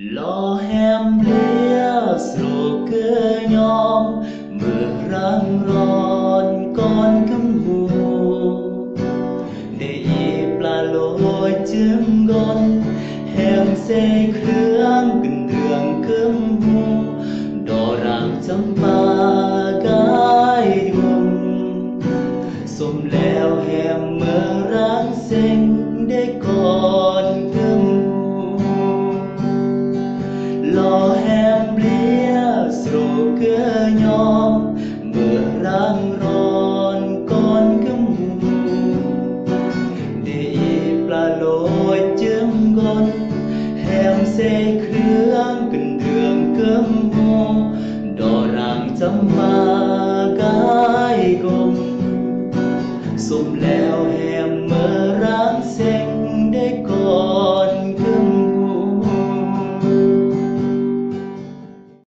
Lo hem lia sro cơ nhóm mưa răng ron con cấm hồ để y pla lối chim gon hem xe khương kinh đường cấm hồ đò ràng chấm pa gái hùng xôm leo hem mưa răng xinh để con cấm lo hem lia sro cơ nhóm mưa răng ron con cấm hồ để y pla lối chim gon hem xe khương